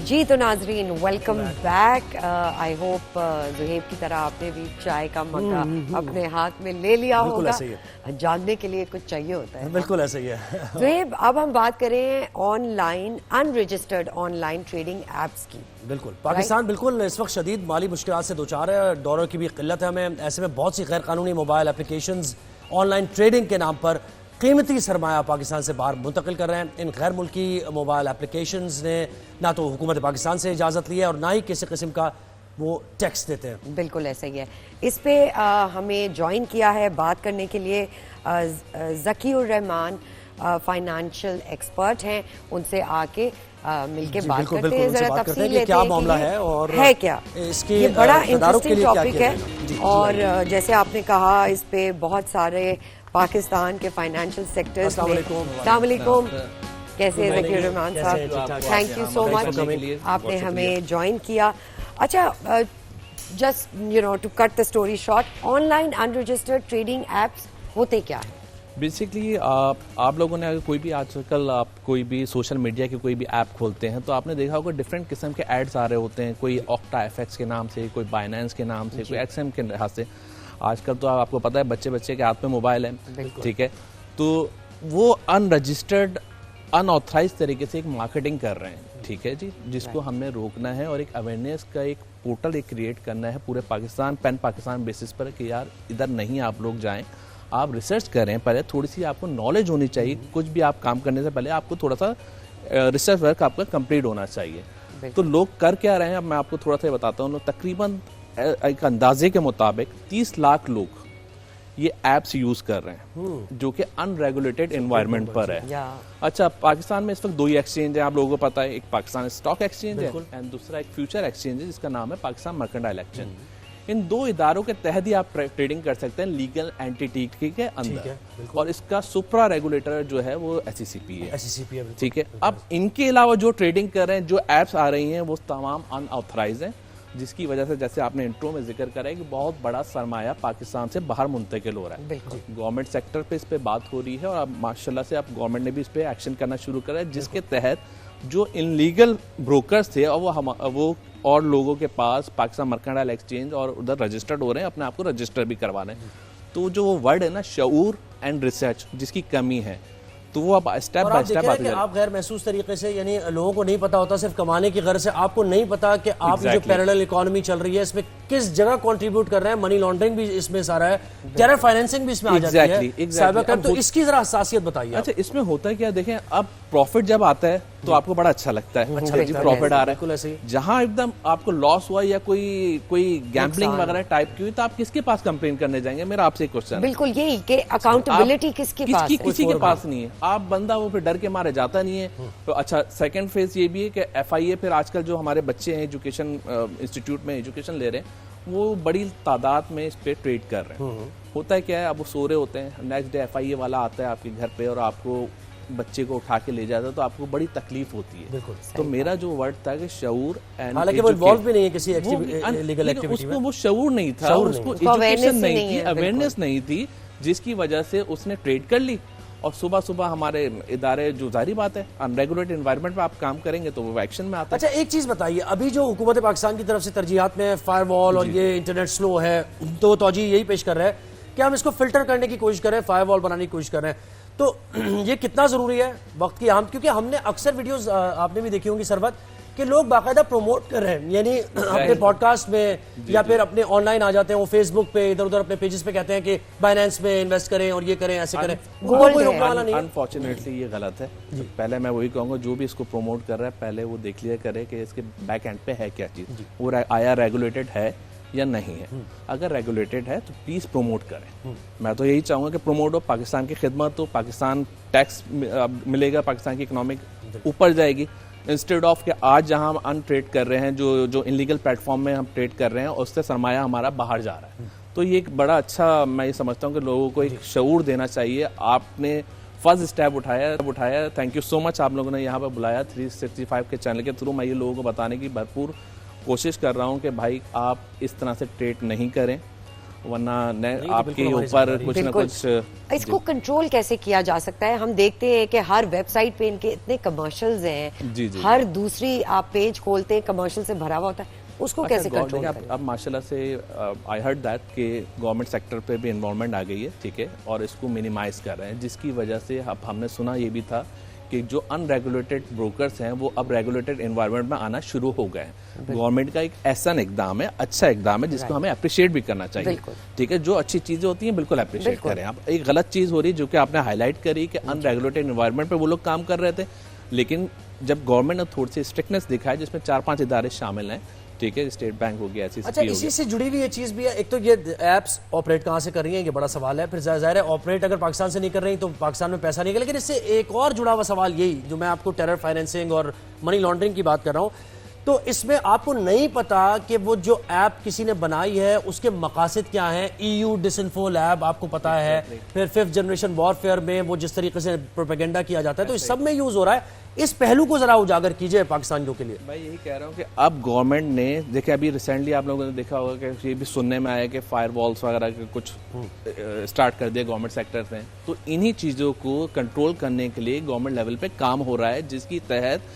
जी तो नाजरीन welcome back. I hope Zuheb की तरह आपने भी चाय का मग्गा अपने हाथ में ले लिया होगा। ऐसे ही है। जानने के लिए कुछ चाहिए होता है। बिल्कुल ऐसा ही है। जुहेब, अब हम बात करें online unregistered online trading apps की। बिल्कुल पाकिस्तान बिल्कुल इस वक्त शदीद माली मुश्किलात से दो चार है। डॉलर की भी किल्लत है हमें। ऐसे में बहुत सी गैर कानूनी मोबाइल एप्लीकेशंस ऑनलाइन ट्रेडिंग के नाम पर कीमती सरमाया पाकिस्तान से बाहर मुंतकिल कर रहे हैं। इन गैर मुल्की मोबाइल एप्लीकेशंस ने ना तो हुकूमत पाकिस्तान से इजाज़त ली है और ना ही किसी किस्म का वो टैक्स देते हैं। बिल्कुल ऐसा ही है। इस पे हमें ज्वाइन किया है बात करने के लिए ज़कीउर रहमान, फाइनेंशियल एक्सपर्ट हैं। उनसे आके मिलके बात करते हैं, जरा तफसील लेते हैं क्या मामला है और है क्या इसकी ये बड़ा इंटरेस्टिंग टॉपिक है। और जैसे आपने कहा इस पे बहुत सारे पाकिस्तान के फाइनेंशियल सेक्टर्स में। अस्सलाम वालेकुम, कैसे हैं ज़कीउर रहमान साहब? थैंक यू सो मच, आपने हमें ज्वाइन किया। अच्छा, just to cut the story short, online unregistered trading apps होते क्या है? बेसिकली आप लोगों ने अगर कोई भी आजकल आप कोई भी सोशल मीडिया की कोई भी ऐप खोलते हैं तो आपने देखा होगा डिफरेंट किस्म के एड्स आ रहे होते हैं। कोई ऑक्टा एफएक्स के नाम से, कोई बाइनेंस के नाम से, कोई एक्सएम के लिहाज से। आजकल तो आपको पता है बच्चे के हाथ में मोबाइल है, ठीक है, तो वो अनरजिस्टर्ड अनऑथराइज तरीके से एक मार्केटिंग कर रहे हैं, ठीक है जी, जिसको हमें रोकना है और एक अवेयरनेस का एक पोर्टल एक क्रिएट करना है पूरे पाकिस्तान, पैन पाकिस्तान बेसिस पर कि यार इधर नहीं आप लोग जाएं, आप रिसर्च करें, पहले थोड़ी सी आपको नॉलेज होनी चाहिए। कुछ भी आप काम करने से पहले आपको थोड़ा सा रिसर्च वर्क आपका कंप्लीट होना चाहिए। तो लोग कर क्या रहे हैं, अब मैं आपको थोड़ा सा बताता हूँ। तकरीबन एक अंदाजे के मुताबिक 30 लाख लोग ये एप्स यूज कर रहे हैं जो कि अनरेगुलेटेड एनवायरनमेंट पर है। अच्छा, पाकिस्तान में इस वक्त दो ही एक्सचेंज है, आप लोगों को पता है। एक पाकिस्तान स्टॉक एक्सचेंज है एंड दूसरा एक फ्यूचर एक्सचेंज है जिसका नाम है पाकिस्तान मर्केंटाइल एक्सचेंज। इन दो इदारों के तहत ही आप ट्रेडिंग कर सकते हैं लीगल एंटिटी के अंदर, और इसका सुप्रा रेगुलेटर जो है वो SECP है, ठीक है। अब इनके अलावा जो ट्रेडिंग कर रहे हैं, जो एप्स आ रही हैं, वो तमाम अनऑथराइज हैं, जिसकी वजह से जैसे आपने इंट्रो में जिक्र करा है कि बहुत बड़ा सरमाया पाकिस्तान से बाहर मुंतकिल हो रहा है। गवर्नमेंट सेक्टर पे इस पे बात हो रही है और अब माशाल्लाह से अब गवर्नमेंट ने भी इस पे एक्शन करना शुरू करा है, जिसके तहत जो इनलीगल ब्रोकर्स थे वो और लोगों के पास पाकिस्तान मर्केंटाइल एक्सचेंज और उधर रजिस्टर्ड हो रहे हैं, अपने आप को रजिस्टर भी करवा रहे हैं। तो जो वर्ड है ना, शऊर एंड रिसर्च, जिसकी कमी है, तो वो अब स्टेप बाय स्टेप आप गैर महसूस तरीके से, यानी लोगों को नहीं पता होता, सिर्फ कमाने की गर्ज से, आपको नहीं पता कि आप जो पैरेलल इकोनॉमी चल रही है इसमें किस जगह कंट्रीब्यूट कर रहे हैं। मनी लॉन्ड्रिंग भी इसमें सारा है, टेरर फाइनेंसिंग भी इसमें आ जाती है, साइबर क्राइम। तो इसकी जरा हसासियत बताइए। अच्छा, इसमें होता है क्या, देखें, अब प्रॉफिट जब आता है तो आपको बड़ा अच्छा लगता है, प्रॉफिट आ रहा है। जहां एकदम आपको लॉस हुआ या कोई गैम्बलिंग वगैरह टाइप की हुई, तो आप किसके पास कंप्लेन करने जाएंगे? मेरा आपसे एक क्वेश्चन। बिल्कुल यही कि अकाउंटेबिलिटी किसके पास है? किसी के पास नहीं है। आप बंदा वो फिर डर के मारे जाता नहीं है। तो अच्छा, सेकंड फेज ये भी है कि FIA फिर आजकल जो हमारे बच्चे हैं एजुकेशन इंस्टीट्यूट में एजुकेशन ले रहे हैं, वो बड़ी तादाद में इस पे ट्रेड कर रहे हैं। होता है क्या है, अब वो सो रहे होते हैं, नेक्स्ट डे FIA वाला आता है आपके घर पे और आपको बच्चे को उठा के ले जाता है, तो आपको बड़ी तकलीफ होती है। तो मेरा जो वर्ड था कि शऊर एंड, हालांकि वो इन्वॉल्व भी नहीं है किसी लीगल एक्टिविटी में, उसको वो शऊर नहीं था, उसको एजुकेशन नहीं थी, अवेयरनेस नहीं थी, जिसकी वजह से उसने ट्रेड कर ली। और सुबह सुबह हमारे इदारे, जो जारी बात है, अनरेगुलेटेड एनवायरनमेंट में आप काम करेंगे तो वो एक्शन में आता है। अच्छा, एक चीज बताइए, अभी जो हुकूमत पाकिस्तान की तरफ से तरजीहात में फायरवॉल और ये इंटरनेट स्लो है, तो तौजीह यही पेश कर रहे हैं कि हम इसको फिल्टर करने की कोशिश कर रहे हैं, फायरवॉल बनाने की कोशिश कर रहे हैं। तो ये कितना जरूरी है वक्त की अहम, क्योंकि हमने अक्सर वीडियोस आपने भी देखी होंगी सरवत, कि लोग बाकायदा प्रमोट कर रहे हैं, यानी अपने पॉडकास्ट में या फिर अपने ऑनलाइन आ जाते हैं, वो फेसबुक पे इधर उधर अपने पेजेस पे कहते हैं कि बाइनेंस में इन्वेस्ट करें और ये करें, ऐसे करें। कोई रोकने वाला नहीं है। अनफॉर्चुनेटली ये गलत है। तो पहले मैं वही कहूँगा, जो भी इसको प्रमोट कर रहा है पहले वो देख लिया करे कि इसके बैक एंड पे है क्या चीज़, वो आया रेगुलेटेड है या नहीं है। अगर रेगुलेटेड है तो प्लीज प्रमोट करें। मैं तो यही चाहूंगा कि प्रमोट हो, पाकिस्तान की खिदमत हो, पाकिस्तान टैक्स मिलेगा, पाकिस्तान की इकोनॉमिक ऊपर जाएगी, इंस्टेड ऑफ कि आज जहां हम अनट्रेड कर रहे हैं, जो इलीगल प्लेटफॉर्म में हम ट्रेड कर रहे हैं, उससे सरमाया हमारा बाहर जा रहा है। तो ये एक बड़ा अच्छा, मैं ये समझता हूँ कि लोगों को एक शऊर देना चाहिए। आपने फर्स्ट स्टेप उठाया, थैंक यू सो मच। आप लोगों ने यहाँ पर बुलाया 365 के चैनल के थ्रू। मैं ये लोगों को बताने की भरपूर कोशिश कर रहा हूँ कि भाई आप इस तरह से ट्रेड नहीं करें। वरना आपके ऊपर कुछ ना कुछ। इसको कंट्रोल कैसे किया जा सकता है? हम देखते हैं कि हर वेबसाइट पे इनके इतने कमर्शियल्स हैं, जी जी, हर दूसरी आप पेज खोलते हैं कमर्शियल से भरा हुआ होता है, उसको कैसे कंट्रोल करें? अब माशाल्लाह से आई हर्ड दैट कि गवर्नमेंट सेक्टर पे भी इन्वॉल्वमेंट आ गई है, ठीक है, और इसको मिनिमाइज कर रहे हैं, जिसकी वजह से अब हमने सुना ये भी था कि जो अनरेगुलेटेड ब्रोकर्स हैं वो अब रेगुलेटेड एनवायरनमेंट में आना शुरू हो गए हैं। गवर्नमेंट का एक ऐसा इकदाम है, अच्छा इकदाम है, जिसको हमें अप्रिशिएट भी करना चाहिए, ठीक है। जो अच्छी चीजें होती हैं बिल्कुल अप्रिशिएट करें। आप एक गलत चीज हो रही है जो कि आपने हाईलाइट करी कि अनरेगुलेटेड एनवायरनमेंट पे वो लोग काम कर रहे थे, लेकिन जब गवर्नमेंट ने थोड़ी सी स्ट्रिक्टनेस दिखाई, जिसमें 4-5 इदारे शामिल हैं, ठीक है, स्टेट बैंक हो गया, अच्छा, इसी से जुड़ी हुई ये चीज भी है। एक तो ये एप्स ऑपरेट कहाँ से कर रही हैं, ये बड़ा सवाल है। फिर जाहिर है ऑपरेट अगर पाकिस्तान से नहीं कर रही तो पाकिस्तान में पैसा नहीं है। लेकिन इससे एक और जुड़ा हुआ सवाल यही, जो मैं आपको टेरर फाइनेंसिंग और मनी लॉन्ड्रिंग की बात कर रहा हूँ, तो इसमें आपको नहीं पता कि वो जो ऐप किसी ने बनाई है उसके मकासद क्या हैं। EU डिसइंफो लैब आपको पता है, फिर 5th जनरेशन वॉरफेयर में वो जिस तरीके से प्रोपेगेंडा किया जाता है, तो इस सब में यूज हो रहा है। इस पहलू को जरा उजागर कीजिए पाकिस्तानियों के लिए। मैं यही कह रहा हूँ कि अब गवर्नमेंट ने, देखिए अभी रिसेंटली आप लोगों ने देखा होगा कि ये भी सुनने में आया कि फायरवॉल्स वगैरह के कुछ स्टार्ट कर दिए गवर्नमेंट सेक्टर से, तो इन्हीं चीज़ों को कंट्रोल करने के लिए गवर्नमेंट लेवल पे काम हो रहा है, जिसकी तहत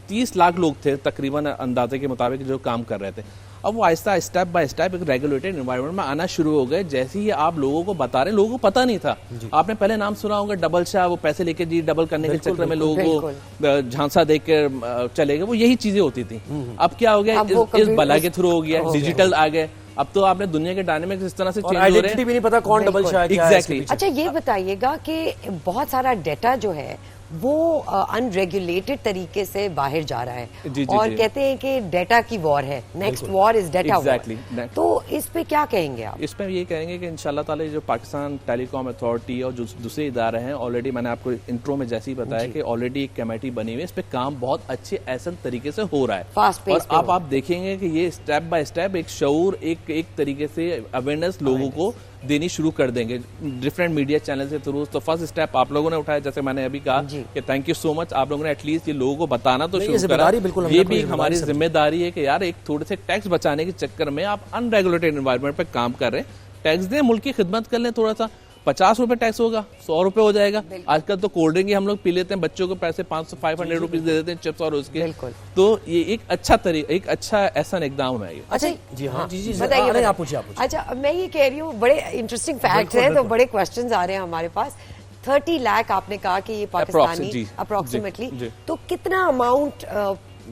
30 लाख लोग थे तकरीबन अंदाजे के मुताबिक जो काम कर रहे थे। अब वो आहिस्ता स्टेप बाय स्टेप एक रेगुलेटेड एनवायरनमेंट में आना शुरू हो गए। जैसे ही आप लोगों को बता रहे हैं, लोगों को पता नहीं था। आपने पहले नाम सुना होगा डबल शाह, वो पैसे लेके जी डबल करने के चक्कर में लोगों को झांसा देख के चले गए, वो यही चीजें होती थी। अब क्या हो गया, इस बला के थ्रू हो गया, डिजिटल आ गए। अब तो आपने दुनिया के डायनेमिक्स इस तरह से चेंज हो रहे हैं, भी नहीं पता कौन डबल शाह है। एग्जैक्टली। अच्छा, ये बताइएगा कि बहुत सारा डेटा जो है वो अनरेगुलेटेड तरीके से बाहर जा रहा है, और कहते हैं कि डेटा की वॉर है, next war is data war. तो इस पे क्या कहेंगे आप? इस पे ये कहेंगे कि इंशाल्लाह ताला जो पाकिस्तान टेलीकॉम अथॉरिटी और जो दूसरे इदारे हैं, ऑलरेडी मैंने आपको इंट्रो में जैसे ही बताया कि ऑलरेडी एक कमेटी बनी हुई है, इस पे काम बहुत अच्छे ऐसे तरीके से हो रहा है, फास्ट पेस और आप देखेंगे कि ये स्टेप बाय स्टेप एक शऊर, एक तरीके से अवेयरनेस लोगों को देनी शुरू कर देंगे डिफरेंट मीडिया चैनल के थ्रू। तो फर्स्ट स्टेप आप लोगों ने उठाया, जैसे मैंने अभी कहा कि थैंक यू सो मच, आप लोगों ने एटलीस्ट ये लोगों को बताना तो शुरू करा। ये भी हमारी जिम्मेदारी है कि यार एक थोड़े से टैक्स बचाने के चक्कर में आप अनरेगुलेटेड एनवायरनमेंट पे काम कर रहे हैं, टैक्स दें, मुल्क की खिदमत कर लें। थोड़ा सा 50 रुपए टैक्स होगा, 100 रुपए हो जाएगा। आजकल तो कोल्ड ड्रिंक हम लोग पी लेते हैं, बच्चों को पैसे 500-500 रुपीज दे देते हैं चिप्स और उसके। तो ये एक अच्छा तरीका, एक अच्छा ऐसा इकदाम है। अच्छा जी हाँ, जी बताइए, आप पूछिए। अच्छा, मैं ये कह रही हूँ, बड़े इंटरेस्टिंग फैक्ट्स हैं, तो बड़े क्वेश्चंस आ रहे हैं हमारे पास। 30 लाख आपने कहा कि ये पाकिस्तानी अप्रोक्सीमेटली, तो कितना अमाउंट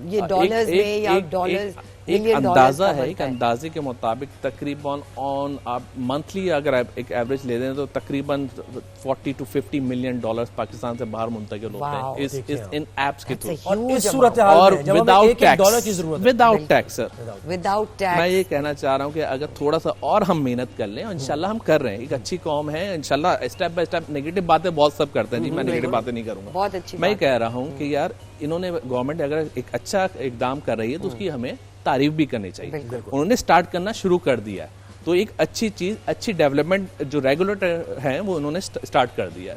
ये डॉलर्स में या डॉलर्स एक अंदाजा है, एक अंदाजे के मुताबिक तकरीबन ऑन आप मंथली अगर आप एक एवरेज ले दें तो तकरीबन 40 to 50 मिलियन डॉलर्स पाकिस्तान से बाहर मुंतकिल होते हैं इस इन एप्स के थ्रू, और विदाउट टैक्स। विदाउट टैक्स मैं ये कहना चाह रहा हूँ कि अगर थोड़ा सा और हम मेहनत कर लें, इंशाल्लाह हम कर रहे हैं, एक अच्छी कौम है इंशाल्लाह। स्टेप बाय स्टेप नेगेटिव बातें बहुत सब करते हैं जी, मैं नेगेटिव बातें नहीं करूंगा, बहुत अच्छी मैं कह रहा हूँ कि यार इन्होंने, गवर्नमेंट अगर एक अच्छा इकदाम कर रही है तो उसकी हमें तारीफ भी करनी चाहिए। उन्होंने स्टार्ट करना शुरू कर दिया, तो एक अच्छी चीज, अच्छी डेवलपमेंट जो रेगुलेटर है वो उन्होंने स्टार्ट कर दिया।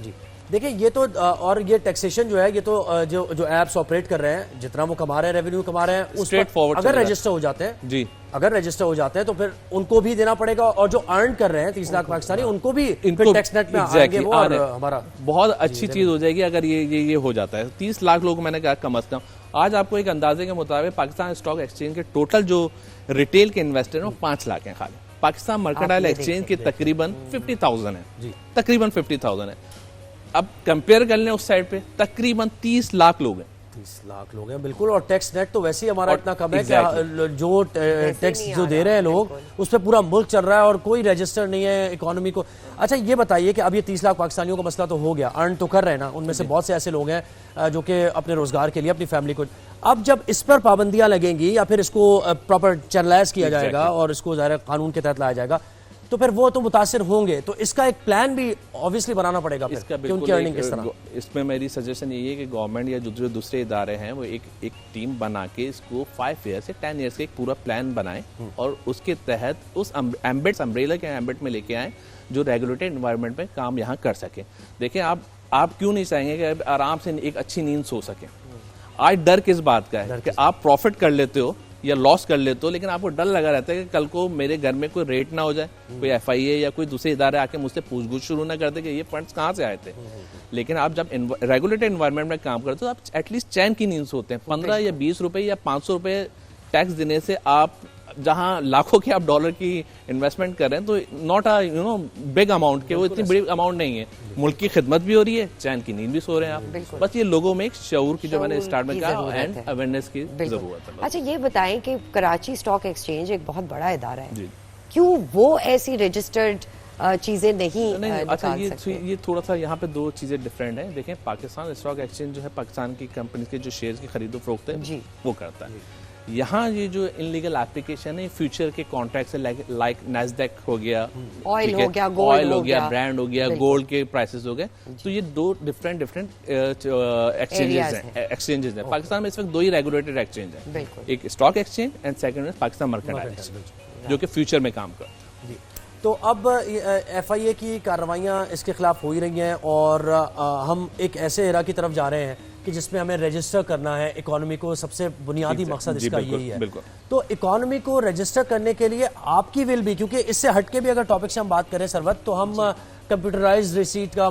देखिए ये तो, और ये टैक्सेशन जो है, ये तो जो एप्स ऑपरेट कर रहे हैं, जितना वो कमा रहे हैं, रेवेन्यू कमा रहे हैं, उस पर अगर रजिस्टर हो जाते हैं जी, अगर रजिस्टर हो जाते हैं तो फिर उनको भी देना पड़ेगा, और जो अर्न कर रहे हैं 30 लाख पाकिस्तानी, उनको भी टैक्स नेट में आएंगे वो, और हमारा बहुत अच्छी चीज हो जाएगी अगर ये हो जाता है। 30 लाख लोग मैंने कहा कम अज कम। आज आपको एक अंदाजे के मुताबिक पाकिस्तान स्टॉक एक्सचेंज के टोटल जो रिटेल के इन्वेस्टर हैं वो 5 लाख हैं खाली। पाकिस्तान मर्केंटाइल एक्सचेंज के तकरीबन 50,000 है, तकरीबन 50,000 है। अब कंपेयर कर लें उस साइड पे तकरीबन 30 लाख लोग हैं, 30 लाख लोग हैं बिल्कुल। और टैक्स नेट तो वैसे ही हमारा इतना कम है कि जो टैक्स जो दे रहे हैं लोग, उस पर पूरा मुल्क चल रहा है और कोई रजिस्टर नहीं है इकोनॉमी को। अच्छा ये बताइए कि अब ये 30 लाख पाकिस्तानियों का मसला तो हो गया, अर्न तो कर रहे हैं ना, उनमें से बहुत से ऐसे लोग हैं जो कि अपने रोजगार के लिए, अपनी फैमिली को, अब जब इस पर पाबंदियां लगेंगी या फिर इसको प्रॉपर चैनलाइज किया जाएगा और इसको ज़ाहिर कानून के तहत लाया जाएगा, तो फिर वो तो मुतासिर होंगे, तो इसका एक प्लान भी ऑब्वियसली बनाना पड़ेगा फिर, कि उनकी अर्निंग किस तरह। इसमें मेरी सजेशन यही है कि गवर्नमेंट या जो दूसरे इदारे हैं वो एक टीम बना के इसको 5 ईयर से 10 ईयर्स का एक पूरा प्लान बनाएं, और उसके तहत उस एम्बेट्स अम्ब्रेला के एम्बेट में लेके आएँ जो रेगुलेटेड एनवायरनमेंट में काम यहाँ कर सके। देखिए आप क्यों नहीं चाहेंगे कि आराम से एक अच्छी नींद सो सके? आज डर किस बात का है कि आप प्रॉफिट कर लेते हो, या लॉस कर लेते हो, लेकिन आपको डर लगा रहता है कि कल को मेरे घर में कोई रेट ना हो जाए, कोई FIA या कोई दूसरे इदारे आके मुझसे पूछगछ शुरू ना कर दे कि ये फंड्स कहाँ से आए थे। लेकिन आप जब रेगुलेटेड एनवायरनमेंट में काम करते हो तो आप एटलीस्ट चैन की नींद सोते हैं। 15 या 20 रुपए या 500 रुपए टैक्स देने से आप जहां लाखों के आप डॉलर की इन्वेस्टमेंट कर रहे हैं तो नॉट अ बिग अमाउंट के, वो इतनी बड़ी अमाउंट नहीं है। मुल्क की खिदमत भी हो रही है, चैन की नींद भी सो रहे हैं आप। बस ये लोगों में एक शऊर की, जो मैंने स्टार्ट में कहा, एंड अवेयरनेस की जरूरत है। अच्छा ये बताएं कि कराची स्टॉक एक्सचेंज एक बहुत बड़ा इदारा है, क्यों वो ऐसी रजिस्टर्ड चीजें नहीं अच्छा ये थोड़ा सा यहाँ पे दो चीजें डिफरेंट है। देखें, पाकिस्तान स्टॉक एक्सचेंज जो है पाकिस्तान की कंपनी के जो शेयर्स की खरीदो फरोख्त है वो करता है। यहाँ ये जो इनलीगल एप्लीकेशन है फ्यूचर के कॉन्ट्रैक्ट से लाइक नैस्डैक हो गया, ऑयल हो गया, ऑयल हो गया, ब्रांड हो गया, गोल्ड के प्राइसेस हो गए। तो ये दो डिफरेंट एक्सचेंजेस हैं। पाकिस्तान में इस वक्त दो ही रेगुलेटेड एक्सचेंज है, एक stock exchange and second Pakistan mercantile exchange, जो कि फ्यूचर में काम करता है। तो अब FIA की कार्रवाइयाँ इसके खिलाफ हो ही रही हैं और हम एक ऐसे एरा की तरफ जा रहे हैं कि जिसमें हमें रजिस्टर करना है इकोनॉमी को। सबसे बुनियादी मकसद इसका यही है। तो इकोनॉमी को रजिस्टर करने के लिए आपकी विल भी, क्योंकि इससे हटके भी अगर टॉपिक से हम बात करें सरवत, तो हम कंप्यूटराइज्ड रिसीट का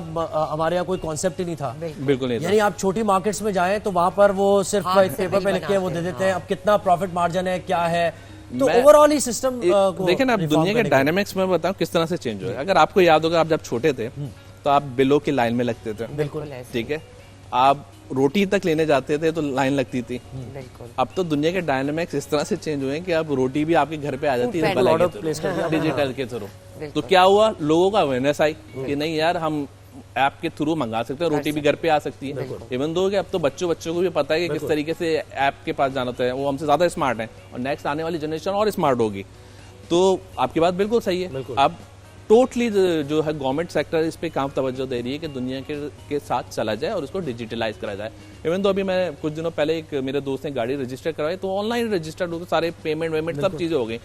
हमारे यहाँ कोई कॉन्सेप्ट ही नहीं था। बिल्कुल नहीं। यानी आप छोटी मार्केट्स में जाएं तो वहां पर वो सिर्फ पेपर पे लिख के वो दे देते हैं, अब कितना प्रॉफिट मार्जिन है, क्या है। तो ओवरऑल ही सिस्टम देखें ना, आप दुनिया के डायनामिक्स में बताऊं किस तरह से चेंज हुआ है। अगर आपको याद होगा, आप जब छोटे थे तो आप बिलों की लाइन में लगते थे, बिल्कुल ठीक है, आप रोटी तक लेने जाते थे तो लाइन लगती थी। अब तो दुनिया के डायनामिक्स इस तरह से चेंज हुए हैं कि अब रोटी भी आपके घर पे आ जाती है डिजिटल के थ्रू। तो क्या हुआ, लोगों का अवेयरनेस आई कि नहीं यार, हम ऐप के थ्रू मंगा सकते हैं, रोटी भी घर पे आ सकती है। इवन दो कि अब तो बच्चों को भी पता है कि किस तरीके से ऐप के पास जाना होता है, वो हमसे ज्यादा स्मार्ट है और नेक्स्ट आने वाली जनरेशन और स्मार्ट होगी। तो आपकी बात बिल्कुल सही है। अब टोटली जो है गवर्नमेंट सेक्टर इस पे काम तवज्जो दे रही है कि दुनिया के साथ चला जाए और उसको डिजिटलाइज करा जाए। इवन तो अभी मैं कुछ दिनों पहले एक मेरे दोस्त ने गाड़ी रजिस्टर करवाई, तो ऑनलाइन रजिस्टर्ड हो गए, सारे पेमेंट सब चीजें हो गई।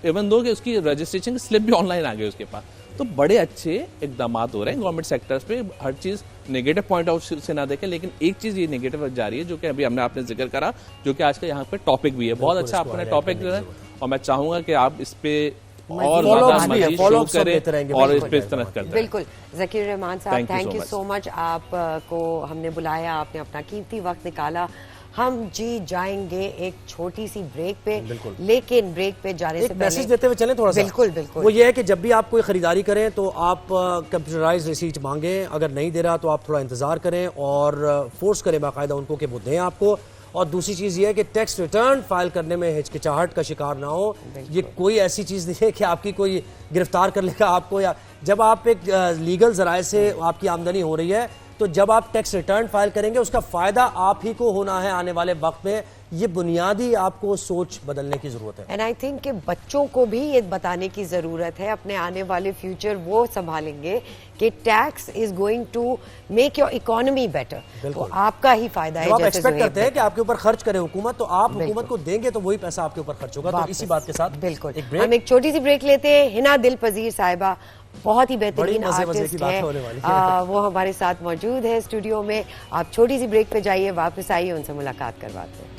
इवन दो कि उसकी रजिस्ट्रेशन की स्लिप भी ऑनलाइन आ गई उसके पास। तो बड़े अच्छे इकदाम हो रहे हैं गवर्नमेंट सेक्टर्स पे। हर चीज नेगेटिव पॉइंट ऑफ से ना देखें, लेकिन एक चीज ये नेगेटिव जा रही है जो कि अभी आपने जिक्र करा, जो कि आज का यहाँ पे टॉपिक भी है। बहुत अच्छा आपने टॉपिक है और मैं चाहूंगा कि आप इस पे और फॉलो करें और इस पे इस तरह करते हैं। बिल्कुल ज़कीर रहमान साहब, थैंक यू सो मच। आपको हमने बुलाया, आपने अपना कीमती वक्त निकाला। हम जी जाएंगे एक छोटी सी ब्रेक पे, लेकिन ब्रेक पे जाने से पहले मैसेज देते हुए चलें थोड़ा सा। बिल्कुल। वो ये है कि जब भी आप कोई खरीदारी करें तो आप कंप्यूटराइज्ड रिसीट मांगें, अगर नहीं दे रहा तो आप थोड़ा इंतजार करें और फोर्स करें बाकायदा उनको कि वो दें आपको। और दूसरी चीज ये है कि टैक्स रिटर्न फाइल करने में हिचकिचाहट का शिकार ना हो। ये कोई ऐसी चीज नहीं है कि आपकी कोई गिरफ्तार कर लेगा आपको, या जब आप एक लीगल जराए से आपकी आमदनी हो रही है तो जब आप टैक्स रिटर्न फाइल करेंगे उसका फायदा आप ही को होना है आने वाले वक्त में। ये बुनियादी आपको सोच बदलने की जरूरत है। एंड आई थिंक कि बच्चों को भी ये बताने की जरूरत है, अपने आने वाले फ्यूचर वो संभालेंगे कि tax is going to make your economy better. तो आपका ही फायदा है। आप एक्सपेक्ट करते हैं कि आपके ऊपर खर्च करे हुकूमत, तो आप हुकूमत को देंगे तो वही पैसा आपके ऊपर खर्च होगा। तो इसी बात के साथ बिल्कुल हम एक छोटी सी ब्रेक लेते हैं। हिना दिल पजीर साहिबा बहुत ही बेहतरीन आर्टिस्ट है, वो हमारे साथ मौजूद है स्टूडियो में। आप छोटी सी ब्रेक पे जाइए, वापस आइए, उनसे मुलाकात करवाते हैं।